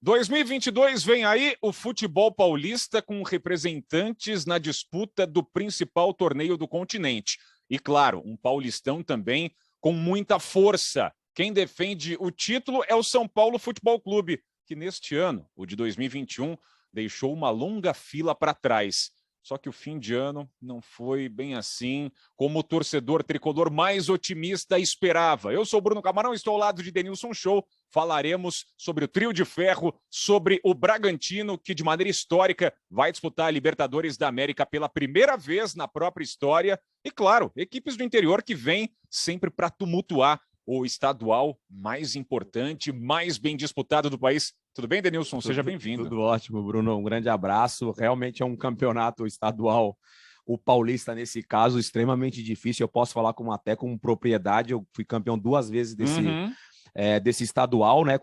2022 vem aí o futebol paulista com representantes na disputa do principal torneio do continente. E claro, um paulistão também com muita força. Quem defende o título é o São Paulo Futebol Clube, que neste ano, o de 2021, deixou uma longa fila para trás. Só que o fim de ano não foi bem assim como o torcedor tricolor mais otimista esperava. Eu sou Bruno Camarão, estou ao lado de Denilson Show. Falaremos sobre o trio de ferro, sobre o Bragantino, que de maneira histórica vai disputar a Libertadores da América pela primeira vez na própria história. E claro, equipes do interior que vêm sempre para tumultuar o estadual mais importante, mais bem disputado do país. Tudo bem, Denilson? Seja bem-vindo. Tudo ótimo, Bruno. Um grande abraço. Realmente é um campeonato estadual, o paulista, nesse caso, extremamente difícil. Eu posso falar até com propriedade. Eu fui campeão 2 vezes desse estadual, né?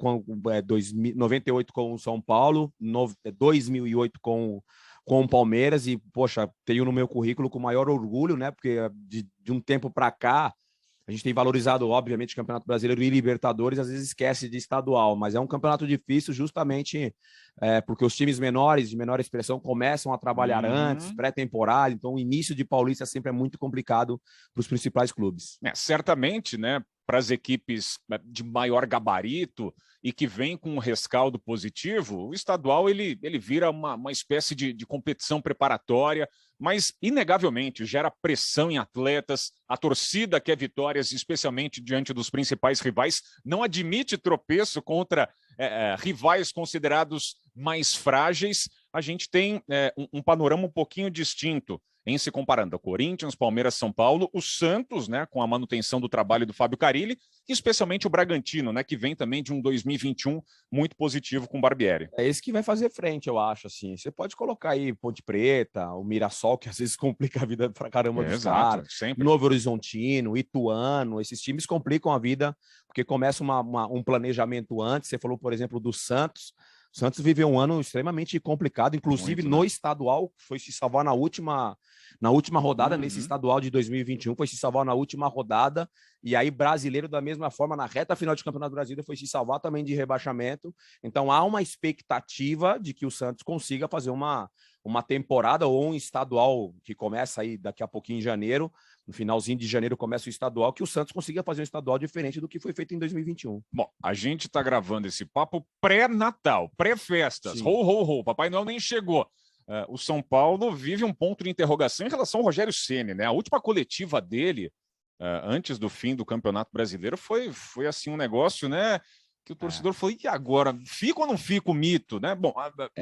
98 com o São Paulo, 2008 com o Palmeiras. E, poxa, tenho no meu currículo com maior orgulho, né? Porque de um tempo para cá, a gente tem valorizado, obviamente, o Campeonato Brasileiro e Libertadores, às vezes esquece de estadual, mas é um campeonato difícil justamente porque os times menores, de menor expressão, começam a trabalhar antes, pré-temporada, então o início de Paulista sempre é muito complicado para os principais clubes. Certamente, né, para as equipes de maior gabarito e que vem com um rescaldo positivo, o estadual ele vira uma espécie de competição preparatória, mas inegavelmente gera pressão em atletas, a torcida quer vitórias, especialmente diante dos principais rivais, não admite tropeço contra rivais considerados mais frágeis. A gente tem um panorama um pouquinho distinto em se comparando a Corinthians, Palmeiras, São Paulo, o Santos, né, com a manutenção do trabalho do Fábio Carille, e especialmente o Bragantino, né, que vem também de um 2021 muito positivo com o Barbieri. É esse que vai fazer frente, eu acho, assim. Você pode colocar aí Ponte Preta, o Mirassol, que às vezes complica a vida pra caramba dos caras, Novo Horizontino, Ituano, esses times complicam a vida, porque começa um planejamento antes. Você falou, por exemplo, do Santos. O Santos viveu um ano extremamente complicado, inclusive muito, no estadual, foi se salvar na última rodada, nesse estadual de 2021, foi se salvar na última rodada, e aí brasileiro da mesma forma, na reta final de Campeonato Brasileiro, foi se salvar também de rebaixamento. Então há uma expectativa de que o Santos consiga fazer uma temporada ou um estadual que começa aí daqui a pouquinho em janeiro, no finalzinho de janeiro começa o estadual, que o Santos consiga fazer um estadual diferente do que foi feito em 2021. Bom, a gente está gravando esse papo pré-Natal, pré-festas. Ho, ho, ho. Papai Noel nem chegou. O São Paulo vive um ponto de interrogação em relação ao Rogério Ceni, né? A última coletiva dele, antes do fim do Campeonato Brasileiro, foi assim um negócio, né? Que o torcedor falou, e agora? Fica ou não fica o mito, né? Bom,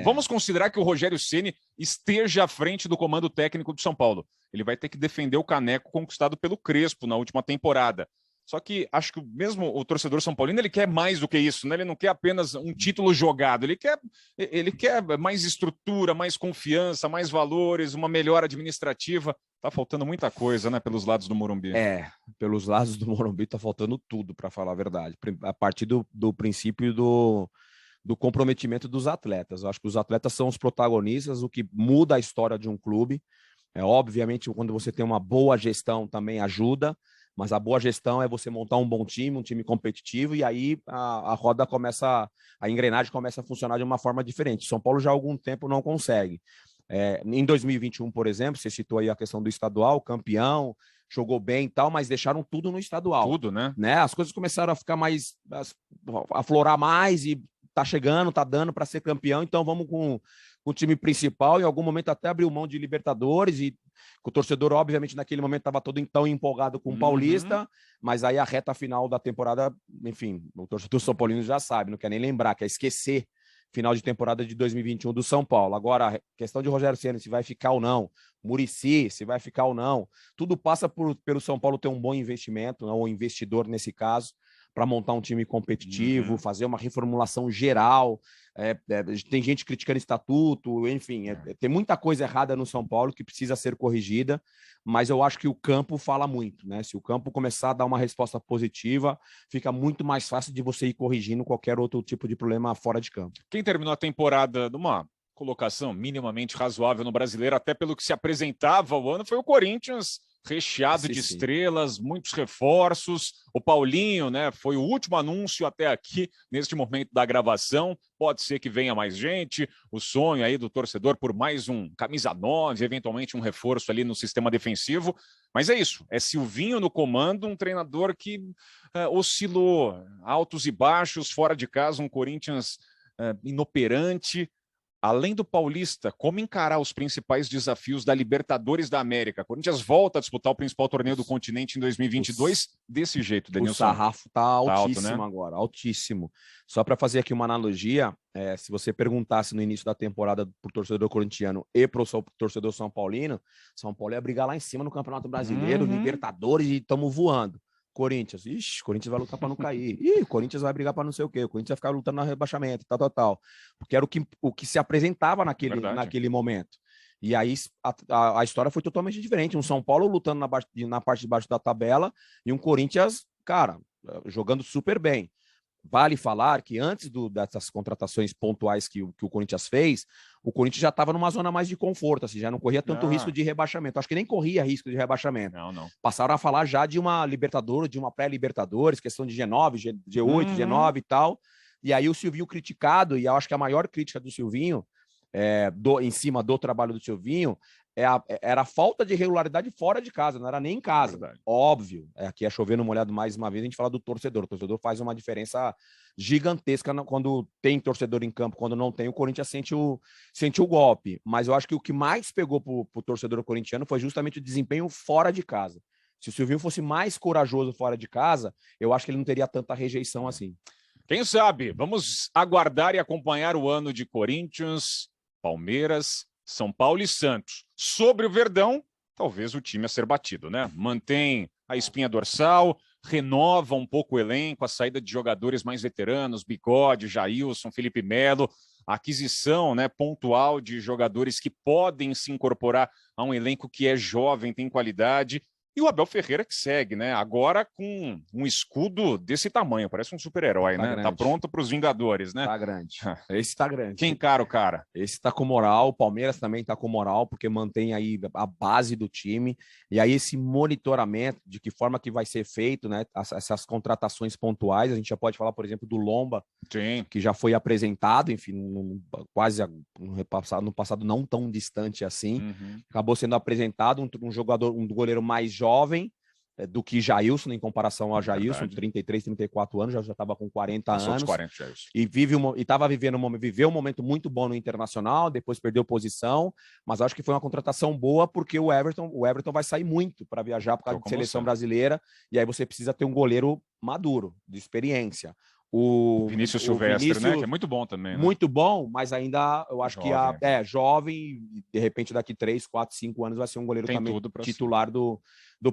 vamos considerar que o Rogério Ceni esteja à frente do comando técnico do São Paulo. Ele vai ter que defender o caneco conquistado pelo Crespo na última temporada. Só que acho que mesmo o torcedor são paulino, ele quer mais do que isso, né? Ele não quer apenas um título jogado, ele quer mais estrutura, mais confiança, mais valores, uma melhora administrativa. Tá faltando muita coisa, né, pelos lados do Morumbi. Pelos lados do Morumbi tá faltando tudo, para falar a verdade. A partir do princípio do comprometimento dos atletas. Eu acho que os atletas são os protagonistas, o que muda a história de um clube. Obviamente, quando você tem uma boa gestão também ajuda, mas a boa gestão é você montar um bom time, um time competitivo, e aí a roda começa, a engrenagem começa a funcionar de uma forma diferente. São Paulo já há algum tempo não consegue. Em 2021, por exemplo, você citou aí a questão do estadual, campeão, jogou bem e tal, mas deixaram tudo no estadual. Tudo, né? As coisas começaram a ficar mais, a florar mais, e tá chegando, tá dando para ser campeão, então vamos com o time principal. Em algum momento até abriu mão de Libertadores, e o torcedor, obviamente, naquele momento estava todo tão empolgado com o Paulista, mas aí a reta final da temporada, enfim, o torcedor São Paulino já sabe, não quer nem lembrar, quer esquecer final de temporada de 2021 do São Paulo. Agora, a questão de Rogério Ceni, se vai ficar ou não, Muricy, se vai ficar ou não, tudo passa pelo São Paulo ter um bom investimento, ou investidor nesse caso, para montar um time competitivo, fazer uma reformulação geral. Tem gente criticando estatuto, enfim, tem muita coisa errada no São Paulo que precisa ser corrigida, mas eu acho que o campo fala muito, né? Se o campo começar a dar uma resposta positiva, fica muito mais fácil de você ir corrigindo qualquer outro tipo de problema fora de campo. Quem terminou a temporada numa colocação minimamente razoável no Brasileiro, até pelo que se apresentava o ano, foi o Corinthians, recheado de estrelas, muitos reforços. O Paulinho, né, foi o último anúncio até aqui, neste momento da gravação. Pode ser que venha mais gente. O sonho aí do torcedor por mais um camisa 9, eventualmente um reforço ali no sistema defensivo. Mas é isso, é Silvinho no comando, um treinador que oscilou altos e baixos, fora de casa, um Corinthians inoperante. Além do Paulista, como encarar os principais desafios da Libertadores da América? Corinthians volta a disputar o principal torneio do continente em 2022 desse jeito, Denilson. O sarrafo está altíssimo alto, né? agora, altíssimo. Só para fazer aqui uma analogia, se você perguntasse no início da temporada para o torcedor corintiano e para o torcedor São Paulino, São Paulo ia brigar lá em cima no Campeonato Brasileiro, Libertadores, e estamos voando. Corinthians, Corinthians vai lutar para não cair. Corinthians vai brigar para não sei o quê. O Corinthians vai ficar lutando no rebaixamento, tal. Porque era o que se apresentava naquele momento. E aí a história foi totalmente diferente. Um São Paulo lutando na parte de baixo da tabela e um Corinthians, cara, jogando super bem. Vale falar que antes dessas contratações pontuais que o Corinthians fez, o Corinthians já estava numa zona mais de conforto, assim, já não corria tanto risco de rebaixamento. Acho que nem corria risco de rebaixamento. Não. Passaram a falar já de uma Libertadores, de uma pré-Libertadores, questão de G9, G8, G9 e tal. E aí o Silvinho criticado, e eu acho que a maior crítica do Silvinho, em cima do trabalho do Silvinho, era a falta de regularidade fora de casa, não era nem em casa. Óbvio, aqui é chovendo molhado mais uma vez, a gente fala do torcedor. O torcedor faz uma diferença gigantesca quando tem torcedor em campo, quando não tem, o Corinthians sente o golpe. Mas eu acho que o que mais pegou para o torcedor corintiano foi justamente o desempenho fora de casa. Se o Silvinho fosse mais corajoso fora de casa, eu acho que ele não teria tanta rejeição assim. Quem sabe? Vamos aguardar e acompanhar o ano de Corinthians, Palmeiras, São Paulo e Santos. Sobre o Verdão, talvez o time a ser batido, né? Mantém a espinha dorsal, renova um pouco o elenco, a saída de jogadores mais veteranos, Bigode, Jailson, Felipe Melo, a aquisição, né, pontual de jogadores que podem se incorporar a um elenco que é jovem, tem qualidade. E o Abel Ferreira que segue, né? Agora com um escudo desse tamanho, parece um super-herói, né? Grande. Tá pronto para os Vingadores, né? Tá grande. Esse tá grande. Quem encara o cara? Esse tá com moral, o Palmeiras também tá com moral, porque mantém aí a base do time. E aí esse monitoramento de que forma que vai ser feito, né? Essas contratações pontuais, a gente já pode falar, por exemplo, do Lomba, sim, que já foi apresentado, enfim, quase no passado não tão distante assim. Acabou sendo apresentado um jogador, um goleiro mais jovem do que Jailson, em comparação a Jailson, de 33, 34 anos, já estava com 40 anos. 40, Jailson. E viveu um momento muito bom no Internacional, depois perdeu posição, mas acho que foi uma contratação boa porque o Everton vai sair muito para viajar por causa de seleção brasileira, e aí você precisa ter um goleiro maduro, de experiência. O Vinícius Silvestre, né? Que é muito bom também. Né? Muito bom, mas ainda eu acho que jovem, de repente daqui 3, 4, 5 anos vai ser um goleiro também titular do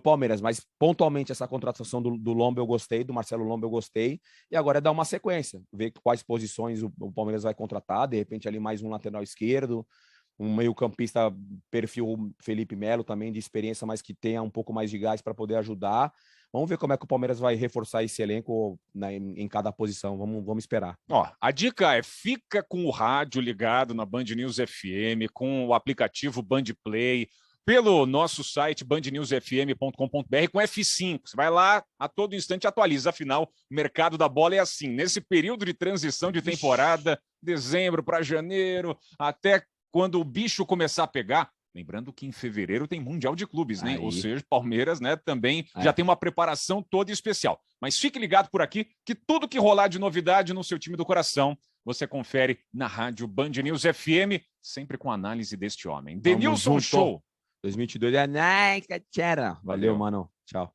Palmeiras. Mas pontualmente essa contratação do Lomba eu gostei, do Marcelo Lomba eu gostei, e agora é dar uma sequência, ver quais posições o Palmeiras vai contratar, de repente ali mais um lateral esquerdo, um meio-campista perfil Felipe Melo também, de experiência, mas que tenha um pouco mais de gás para poder ajudar. Vamos ver como é que o Palmeiras vai reforçar esse elenco, né, em cada posição. Vamos esperar. Ó, a dica é: fica com o rádio ligado na Band News FM, com o aplicativo Band Play, pelo nosso site bandnewsfm.com.br com F5. Você vai lá, a todo instante atualiza. Afinal, o mercado da bola é assim. Nesse período de transição de temporada, dezembro para janeiro, até quando o bicho começar a pegar. Lembrando que em fevereiro tem Mundial de Clubes, né? Ou seja, Palmeiras, né, também já tem uma preparação toda especial. Mas fique ligado por aqui, que tudo que rolar de novidade no seu time do coração, você confere na rádio Band News FM, sempre com análise deste homem. Denilson Show. 2022 é Valeu, mano. Tchau.